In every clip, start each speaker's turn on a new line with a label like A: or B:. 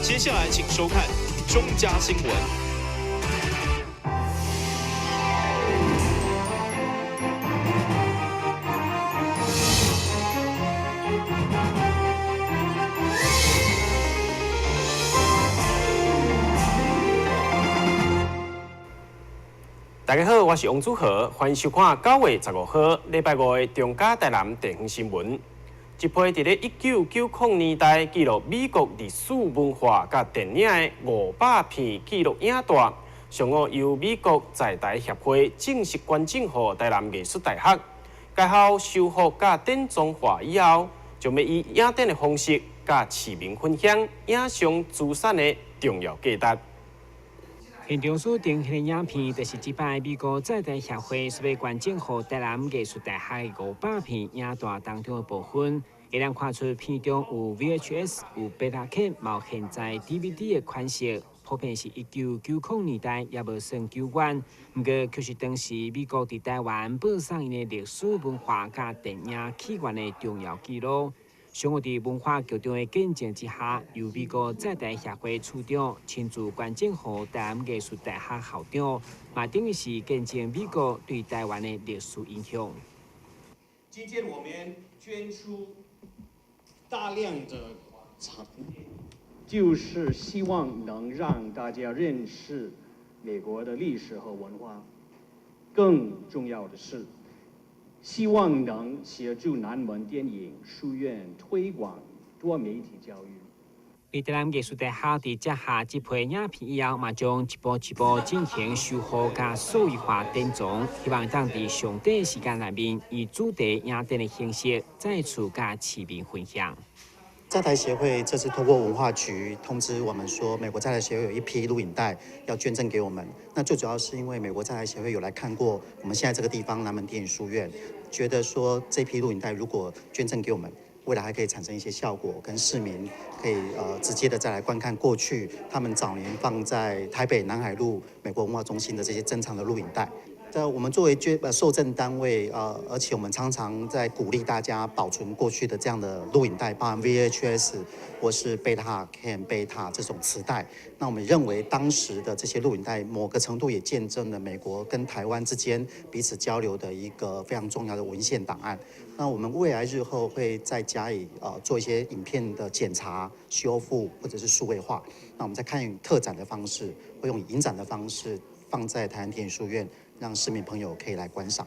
A: 接下来请收看中嘉新闻。
B: 大家好，我是王祖和，欢迎收看9月15号礼拜5的中嘉台南地方新闻。一批伫咧1990年代记录美国历史文化甲电影的500片纪录影带，上午由美国在台协会正式捐赠予台南艺术大学。该校修复甲典装化以后，将要以影展的方式甲市民分享影像资产的重要价值。现场所呈现的影片，就是这摆美国在台协会所要捐赠予台南艺术大学的500片影带当中的部分，会当看出片中有 VHS、有 Betacam， 有现在 DVD 的款式，普遍是1990年代，也无算久远。不过，却是当时美国伫台湾播送因的历史文化甲电影起源的重要记录。上午伫文化局长的见证之下，由美国在台协会处长亲自捐赠予台南艺术大学校长，嘛等于是见证美国对台湾的历史影响。
C: 今天我们捐出大量的藏品，就是希望能让大家认识美国的历史和文化。更重要的是，希望能协助南门电影书院推广多媒体教育。
B: 台南艺术大学伫接下这批影片以后，嘛将一步一步进行修复甲数位化典藏，希望当伫上短时间内面，以主题影展的形式再次甲市民分享。
D: 在台协会这次透过文化局通知我们说，美国在台协会有一批录影带要捐赠给我们。那最主要是因为美国在台协会有来看过我们现在这个地方南门电影书院，觉得说这批录影带如果捐赠给我们，未来还可以产生一些效果，跟市民可以直接的再来观看过去他们早年放在台北南海路美国文化中心的这些珍藏的录影带。我们作为受赠单位，而且我们常常在鼓励大家保存过去的这样的录影带，包含 VHS 或是贝塔 Cam 贝塔这种磁带。那我们认为当时的这些录影带，某个程度也见证了美国跟台湾之间彼此交流的一个非常重要的文献档案。那我们未来日后会再加以做一些影片的检查、修复或者是数位化。那我们再看特展的方式，会用影展的方式放在台南电影书院，让市民朋友可以来观赏。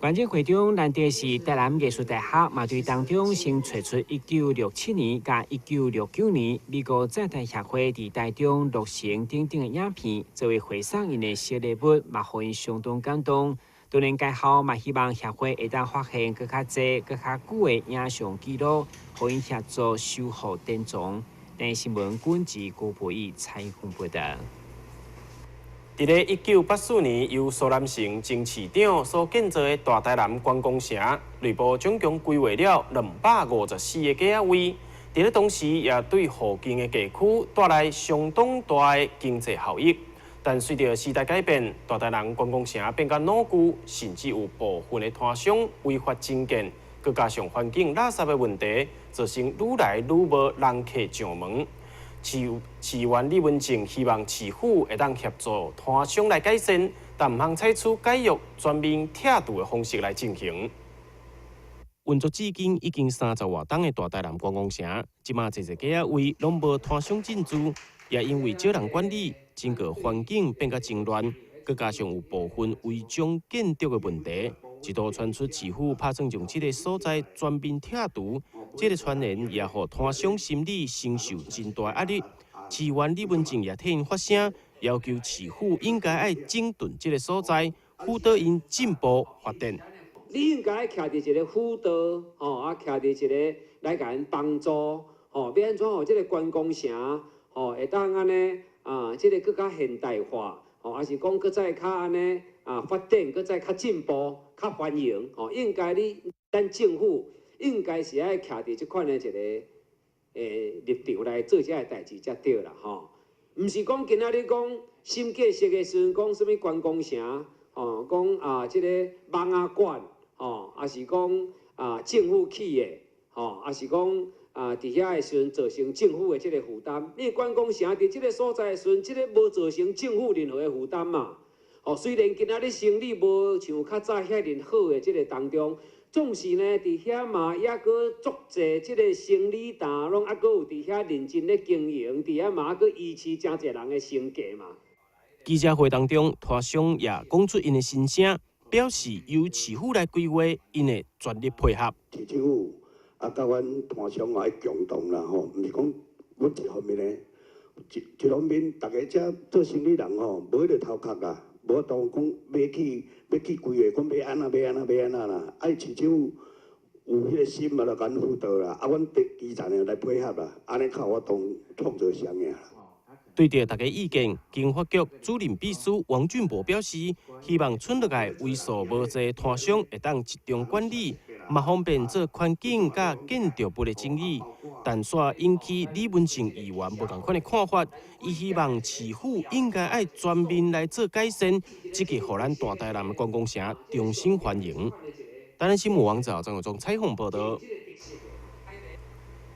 B: 捐赠会中难得是台南艺术大学，嘛对当中先找出1967年甲1969年美国在台协会伫台中落成等等的影片，作为回送因的小礼物，嘛互因相当感动。当然，该校嘛希望协会会当发现更较侪、更较久的影像记录，互因协助修复典藏。但新闻管制郭培义采访报道。伫咧1984年，由苏南成前市长所建造的大台南观光城，内部总共规划了254个价位。伫咧当时，也对附近的地区带来相当大的经济效益。但随着时代改变，大台南观光城变甲老旧，甚至有部分的摊商违法增建，佮加上环境垃圾的问题，造成愈来愈无人客上门。市员李文正希望市府会当协助摊商来改善，但唔通采取改约全面拆除的方式来进行。运作至今已经30多档的大台南观光城，即马侪价位拢无摊商进驻，也因为少人管理，整个环境变甲真乱，佮加上有部分违章建筑的问题，一度传出市府打算将这个所在全面拆除。这个传言也互摊商心理承受真大压力。市员李文正也替因发声，要求市府应该爱整顿这个所在，辅导因进步发展。
E: 你应该徛伫一个辅导，徛伫一个来甲因帮助，要安怎这个观光城，会当安尼这个更加现代化，还是讲更再较安尼发展，更再较进步、较繁荣，应该咱政府。应该是爱徛伫即款的一个立场来做这个代志才对啦吼。毋是讲今仔日讲新建设的时阵讲什物观光城，讲即个网仔馆，还是讲政府起的，还是讲伫遐的时阵造成政府的这个负担。你观光城伫这个所在的时阵，这个无造成政府任何的负担嘛。虽然今仔日生理无像较早遐尼好的这个当中，总是呢伫遐嘛抑阁足济这个生理担，拢抑阁有伫遐认真咧经营，伫遐嘛抑阁维持真济人的生计嘛。
F: 记者会当中，团商也讲出因的心声，表示由市府来规划，因会全力配合。
G: 市政府甲阮团商也共同啦毋是讲阮一方面呢，一方面大家遮做生意人无迄个头壳啦，无当讲要去规划，讲要安那啦，市政府有迄个心嘛，就甲阮辅导啦，阮基层的来配合啦，安尼较有法创造双赢啦。
F: 对着大家意见，经发局主任秘书王俊博表示，希望村落内为数无济摊商会当集中管理，嘛方便做环境甲建筑物的整理。但煞引起李文成议员无同款的看法，伊希望市府应该爱全面来做改善，积极互咱大台南的观光城重新欢迎。台南新闻网站张友忠采访报道。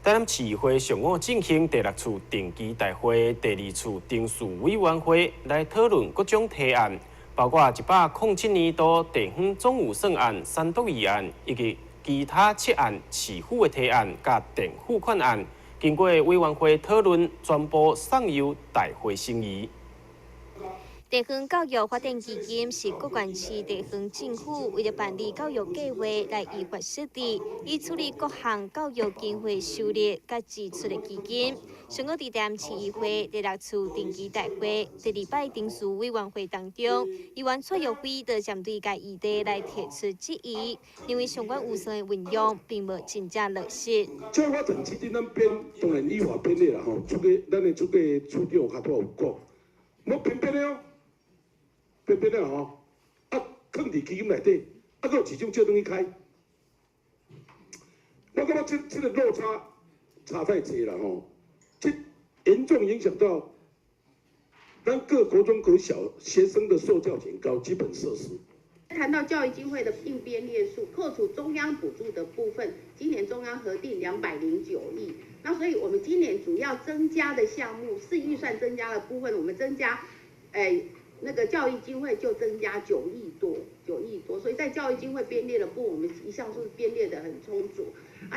F: 台南市议会上午进行第6次定期大会第2次定数委员会来讨论各种提案，包括107年度地方总预算案、三读议案以及其他7案市府的提案甲电付款案。经过委员会讨论，全部送由大会审议。
H: 地方教育发展基金是各县市地方政府为了办理教育计划来依法设置，以处理各项教育经费收入甲支出的基金。上个伫台南市议会第6次定期大会第2摆定数委员会当中，议员蔡玉辉就针对该议题来提出质疑，因为相关预算的运用并无真正落实。
G: 这发展基金咱编当然依法编列啦吼，咱的处长较多有讲，无编的哦。偏偏了吼，放伫基金内底，佫有市场借等去开，我感觉这个落差太济了吼，这严重影响到咱各国中国小学生的受教权高基本设施。
I: 谈到教育经费的应编列数，扣除中央补助的部分，今年中央核定209亿，那所以我们今年主要增加的项目，市预算增加的部分，我们增加，那个教育经费就增加9亿多，所以在教育经费编列的部分，我们一向是编列的很充足。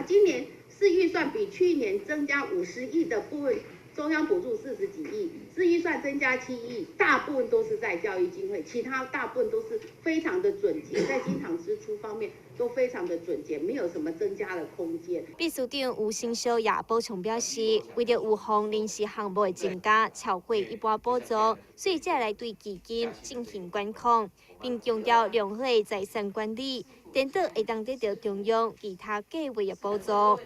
I: 今年市预算比去年增加50亿的部分，中央补助40几亿，市预算增加7亿，大部分都是在教育经费，其他大部分都是非常的准节，在经常支出方面都非常的准节，没有什么增加的空间。
H: 秘书长吴新修也补充表示，为了预防临时项目的增加超过一般补助，所以才来对基金进行管控，并强调良好的财产管理，等到会当得到中央其他计划的补助。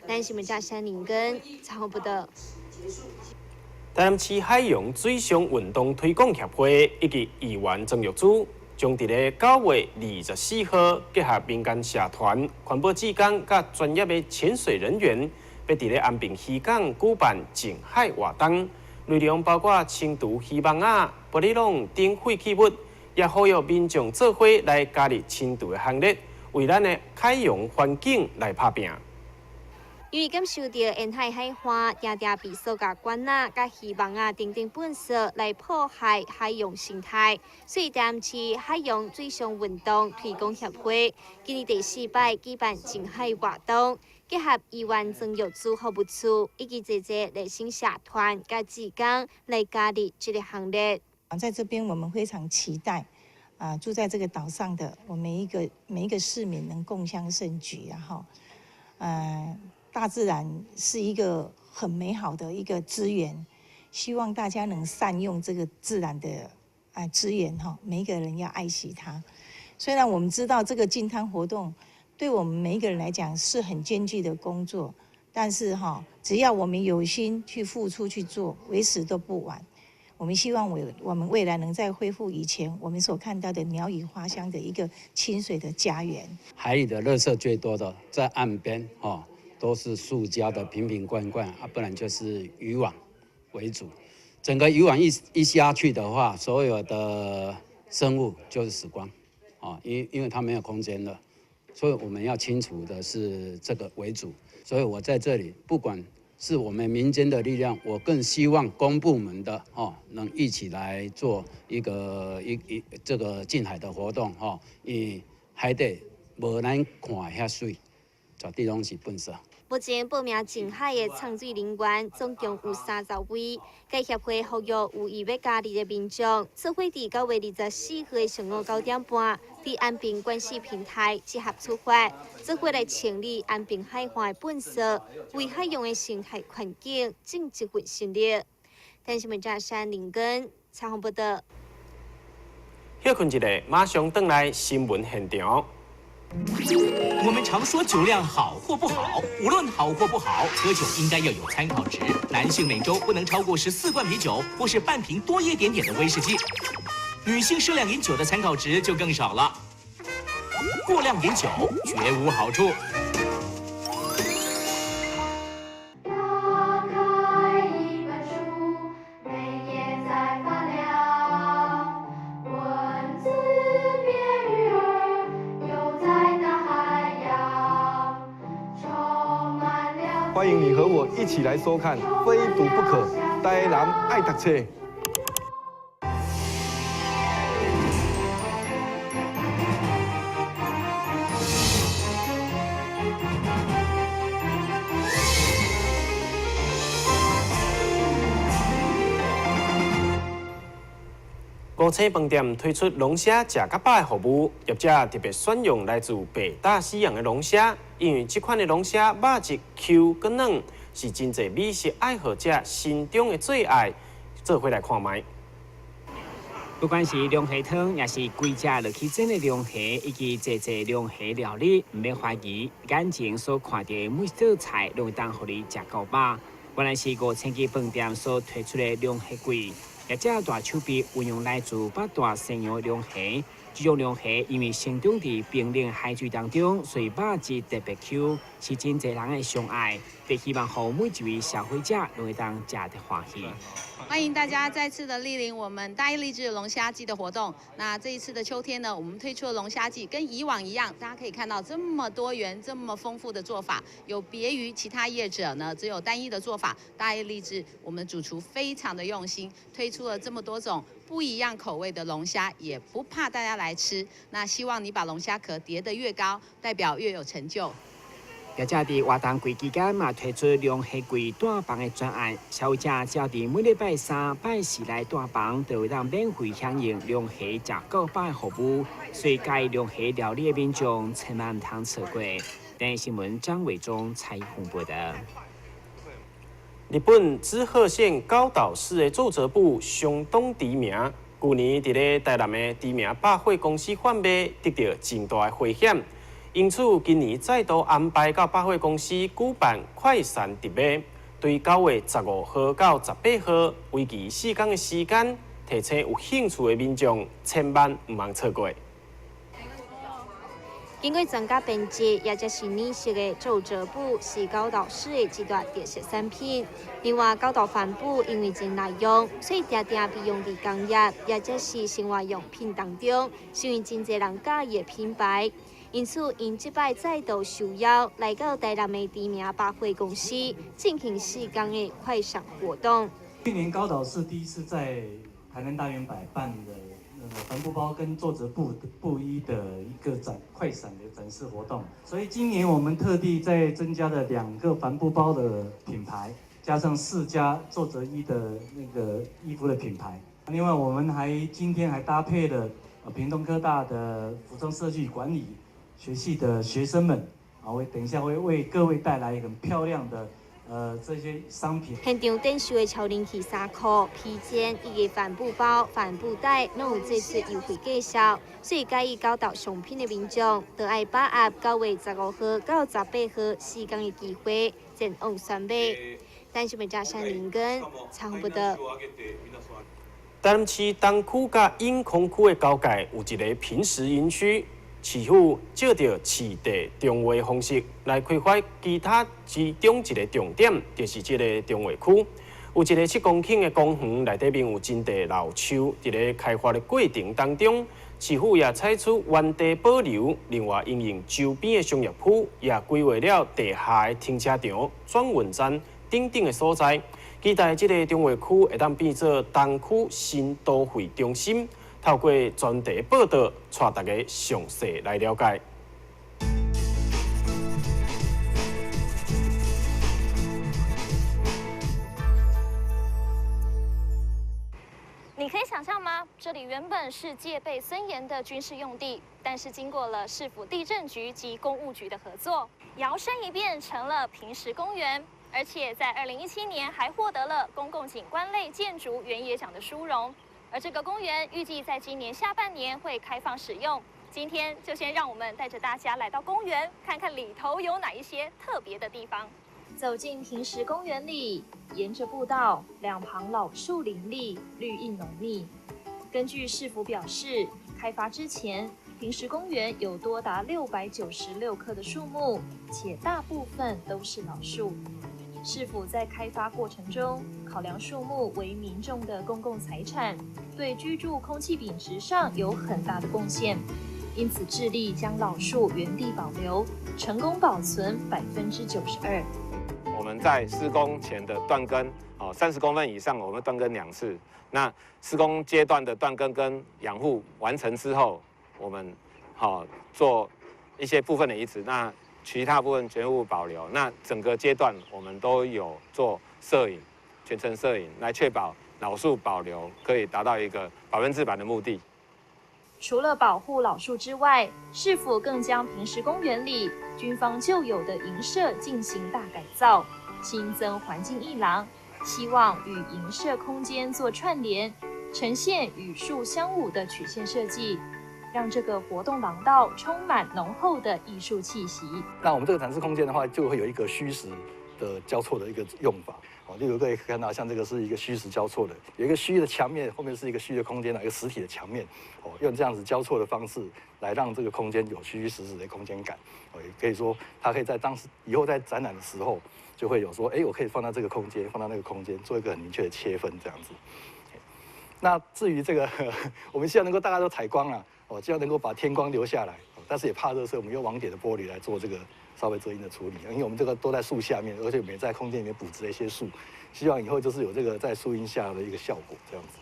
H: 南新闻大山林根采访报道。
F: 台南市海洋水上运动推广协会以及议员曾玉珠，将伫咧9月24号结合民间社团、环保志工甲专业的潜水人员，要伫咧安平渔港举办净海活动，内容包括清除渔网仔、玻璃拢等废弃物，也呼吁民众做伙来加入清除的行列，为咱的海洋环境来打拼。
H: 因为感受到沿海海岸常常被塑胶管仔、甲渔网仔等等垃圾来破坏海洋生态，所以台南市海洋水上运动推广协会今年第4摆举办净海活动，结合议员曾玉珠服务处以及这些热心社团甲志工来加入这个行列。
J: 在这边，我们非常期待，住在这个岛上的我们每一个市民能共襄盛举，然后，大自然是一个很美好的一个资源，希望大家能善用这个自然的资源哈，每一个人要爱惜它。虽然我们知道这个净滩活动对我们每一个人来讲是很艰巨的工作，但是只要我们有心去付出去做，为时都不晚。我们希望我们未来能再恢复以前我们所看到的鸟语花香的一个清水的家园。
K: 海里的垃圾最多的在岸边都是塑胶的瓶瓶罐罐不然就是渔网为主。整个渔网一下去的话，所有的生物就是死光因为它没有空间了，所以我们要清除的是这个为主。所以我在这里，不管是我们民间的力量，我更希望公部门的能一起来做这个近海的活动因为海底无咱看遐水，绝对拢是粪扫。
H: 目前报名近海的畅水人员总共有30位，该协会呼吁有意要加入的民众，做伙伫9月24号上午9点半，伫安平关系平台集合出发，做伙来清理安平海岸的粪扫，为海洋的生态环境尽一份心力。但新闻站山林根采访报道。
F: 休困一下，马上回来新闻现场。
A: 我们常说酒量好或不好，无论好或不好，喝酒应该要有参考值。男性每周不能超过14罐啤酒，或是半瓶多一点点的威士忌。女性适量饮酒的参考值就更少了。过量饮酒绝无好处。
L: 欢迎你和我一起来收看《非读不可》，台南爱读册。
F: 五星饭店推出龙虾食甲饱的服务，业者特别选用来自北大西洋的龙虾，因为这款的龙虾肉质 Q 跟嫩，是真侪美食爱好者心中的最爱。做伙来看卖。
B: 不管是龙虾汤，也是规只落去蒸的龙虾，以及济龙虾料理，唔免怀疑，眼前所看到的每道菜都会当互你食够饱。原来是5星级饭店所推出的龙虾柜。业者大手笔运用来自8大西洋龙虾，这种龙虾因为生长伫冰冷海水当中，所以肉质特别 Q， 是真侪人的上爱。也希望让每一位消费者都会当食得欢喜。
M: 欢迎大家再次的莅临我们大义励志龙虾季的活动。那这一次的秋天呢，我们推出了龙虾季，跟以往一样，大家可以看到这么多元、这么丰富的做法，有别于其他业者呢只有单一的做法。大义励志我们主厨非常的用心，推出了这么多种不一样口味的龙虾，也不怕大家来吃。那希望你把龙虾壳叠得越高，代表越有成就。
B: 业者伫活动季期间嘛推出龙虾柜带房的专案，消费者只要伫每礼拜3、拜4来带房，就会当免费享用龙虾食够饱的服务。所以介意龙虾料理的民众千万唔通错过。电视新闻张伟忠采访报道。
F: 日本滋贺县高岛市的作者部相当知名，去年伫咧台南的知名百货公司贩卖得到真大的危险。因此，今年再度安排到百货公司举办快闪特卖，对9月15号到18号为期4天的时间，提醒有兴趣的民众千万唔通错过。
H: 经过专家编辑，也就是拟式的皱褶布是高岛市的一大特色产品。另外，高岛帆布因为真耐用，所以常常被用伫工业，也就是生活用品当中，是因为真侪人介意的品牌。因此，因这摆再度受邀来到台南的知名百货公司，进行4天的快闪活动。
N: 去年高岛市第一次在台南大圆柏办的帆布包跟作者布衣的一个快闪的展示活动，所以今年我们特地再增加了2个帆布包的品牌，加上4家作者衣的那个衣服的品牌。另外，我们今天还搭配了屏东科大的服装设计管理学系的学生们，等一下会为各位带来很漂亮的这些商品。
H: 现场展示的超人气衫裤、披肩以及帆布包、帆布袋，拢有这次优惠介绍。所以介意高岛商品的民众，就要把握9月15号到18号4天的机会，前往选买。但是，加山林根采访报道。
F: 台南市东区甲永康区的交界有一个平时营区。市府借着市地中划方式来开发其他其中一个重点，就是这个中划区有一个7公顷的公园，内底面有真地老树。在咧开发的过程当中，市府也采取原地保留，另外因应周边的商业区，也规划了地下的停车场、转运站等等的所在，期待这个中华区会当变做东区新都会中心。透过专题报道，带大家详细来了解。
O: 你可以想象吗？这里原本是戒备森严的军事用地，但是经过了市府地政局及公务局的合作，摇身一变成了平时公园，而且在2017年还获得了公共景观类建筑原野奖的殊荣。而这个公园预计在今年下半年会开放使用。今天就先让我们带着大家来到公园，看看里头有哪一些特别的地方。走进平时公园里，沿着步道，两旁老树林立，绿意浓密。根据市府表示，开发之前，平时公园有多达696棵的树木，且大部分都是老树。市府在开发过程中，考量树木为民众的公共财产，对居住空气品质上有很大的贡献，因此致力将老树原地保留，成功保存92%。
P: 我们在施工前的断根，30公分以上，我们断根2次。那施工阶段的断根跟养护完成之后，我们做一些部分的移植，那其他部分全部保留。那整个阶段我们都有做摄影，全程摄影，来确保老树保留可以达到一个100%的目的。
O: 除了保护老树之外，市府更将平时公园里军方旧有的营舍进行大改造，新增环境艺廊，希望与营舍空间做串联，呈现与树相舞的曲线设计，让这个活动廊道充满浓厚的艺术气息。
Q: 那我们这个展示空间的话，就会有一个虚实的交错的一个用法。例如各位可以看到，像这个是一个虚实交错的，有一个虚的墙面，后面是一个虚的空间，一个实体的墙面，用这样子交错的方式来让这个空间有虚虚实实的空间感。也可以说，它可以在以后在展览的时候，就会有说，我可以放到这个空间，放到那个空间，做一个很明确的切分，这样子。那至于这个，我们希望能够大家都采光啊，希望能够把天光留下来，但是也怕热，所以我们用网点的玻璃来做这个稍微遮阴的处理，因为我们这个都在树下面，而且我们也在空间里面补植了一些树，希望以后就是有这个在树荫下的一个效果，这样子。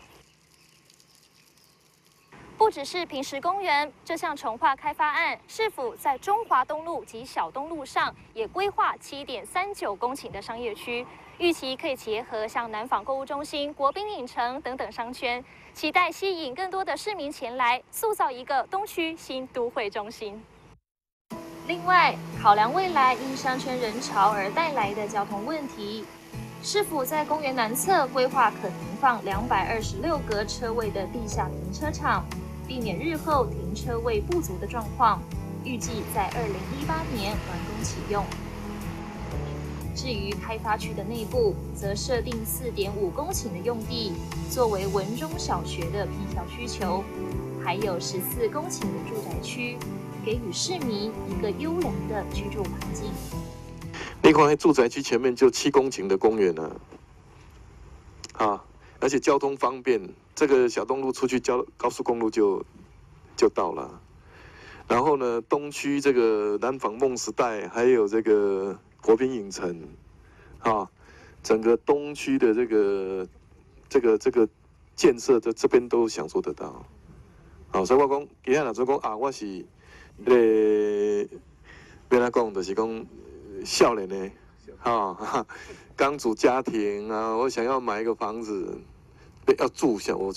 O: 不只是平时公园，这项重划开发案，市府在中华东路及小东路上也规划7.39公顷的商业区，预期可以结合像南纺购物中心、国宾影城等等商圈，期待吸引更多的市民前来，塑造一个东区新都会中心。另外，考量未来因商圈人潮而带来的交通问题，市府在公园南侧规划可停放226个车位的地下停车场，避免日后停车位不足的状况，预计在2018年完工启用。至于开发区的内部，则设定4.5公顷的用地，作为文中小学的批校需求，还有14公顷的住宅区，给予市民一个优良的居住环境。
R: 那块住宅区前面就7公顷的公园啊，而且交通方便，这个小东路出去高速公路就到了。然后呢，东区这个南纺梦时代，还有这个国宾影城，整个东区的这个建设在这边都享受得到。所以我讲，今天若做讲我是要安讲，就是讲少年的刚组家庭啊，我想要买一个房子要住下，我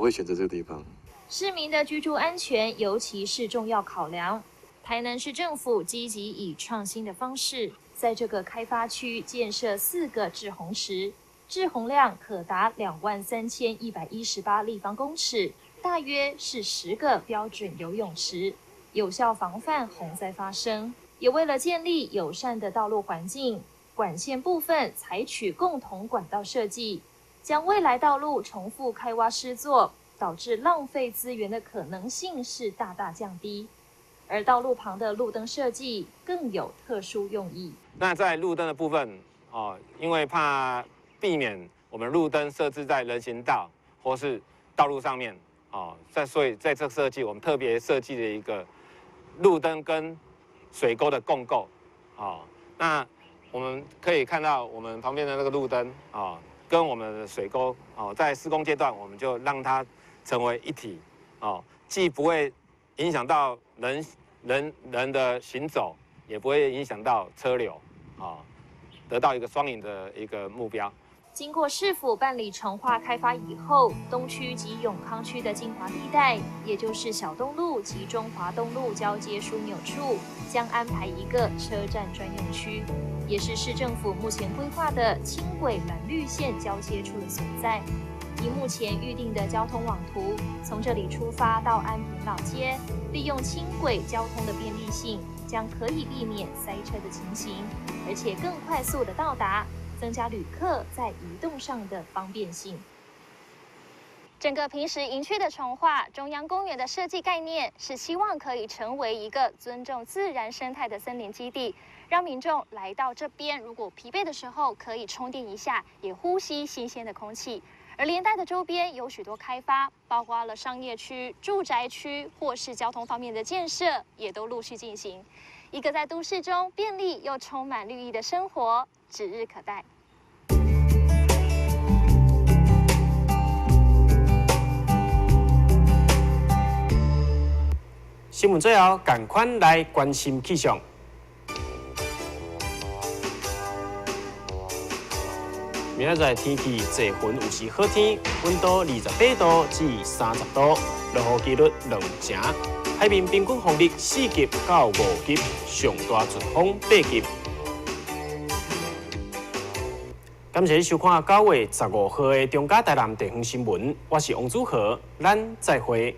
R: 会选择这个地方。
O: 市民的居住安全尤其是重要考量。台南市政府积极以创新的方式，在这个开发区建设4个滞洪池，滞洪量可达23118立方公尺，大约是10个标准游泳池，有效防范洪灾发生。也为了建立友善的道路环境，管线部分采取共同管道设计，将未来道路重复开挖施作，导致浪费资源的可能性是大大降低。而道路旁的路灯设计更有特殊用意。
P: 那在路灯的部分，因为怕避免我们路灯设置在人行道或是道路上面，哦，所以在这设计，我们特别设计了一个路灯跟水沟的共构，哦，那我们可以看到我们旁边的那个路灯，哦，跟我们的水沟，哦，在施工阶段我们就让它成为一体，哦，既不会影响到人的行走，也不会影响到车流，哦，得到一个双赢的一个目标。
O: 经过市府办理重划开发以后，东区及永康区的精华地带，也就是小东路及中华东路交接枢纽处，将安排一个车站专用区，也是市政府目前规划的轻轨蓝绿线交接处的所在。以目前预定的交通网图，从这里出发到安平老街，利用轻轨交通的便利性，将可以避免塞车的情形，而且更快速的到达，增加旅客在移动上的方便性。整个平时营区的重划，中央公园的设计概念是希望可以成为一个尊重自然生态的森林基地，让民众来到这边，如果疲惫的时候可以充电一下，也呼吸新鲜的空气。而连带的周边有许多开发，包括了商业区、住宅区或是交通方面的建设，也都陆续进行。一个在都市中便利又充满绿意的生活，指日可待。
B: 新闻最后，赶快来关心气象。明仔载天气多云，有时好天，温度28度至30度，落雨几率2成。海面平均风力4级到5级，上大阵风8级。感谢收看9月15号的中嘉台南地方新闻，我是王祖和，咱再会。